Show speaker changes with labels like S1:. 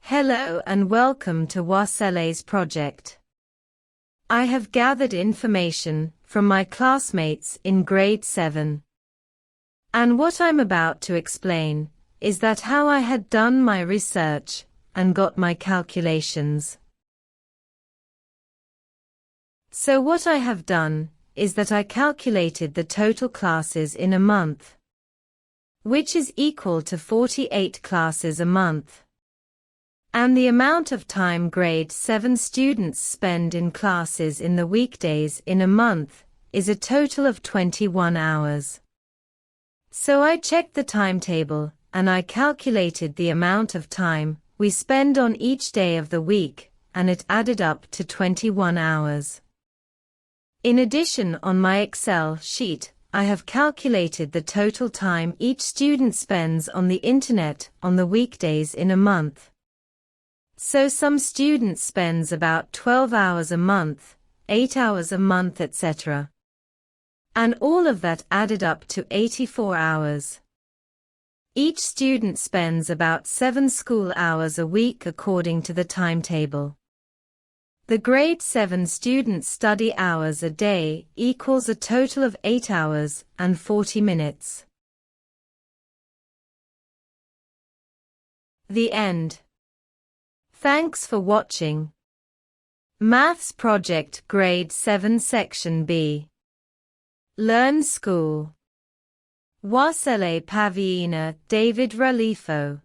S1: Hello and welcome to Wasele's project. I have gathered information from my classmates in grade 7. And what I'm about to explain is that how I had done my research and got my calculations. So what I have done is that I calculated the total classes in a month, which is equal to 48 classes a month. And the amount of time grade 7 students spend in classes in the weekdays in a month is a total of 21 hours. So I checked the timetable and I calculated the amount of time we spend on each day of the week, and it added up to 21 hours. In addition, on my Excel sheet, I have calculated the total time each student spends on the internet on the weekdays in a month. So some students spends about 12 hours a month, 8 hours a month, etc. And all of that added up to 84 hours. Each student spends about 7 school hours a week according to the timetable. The grade 7 students' study hours a day equals a total of 8 hours and 40 minutes. The end. Thanks for watching. Maths Project Grade 7 Section B. Learn School. Wasele Pavina David Ralifo.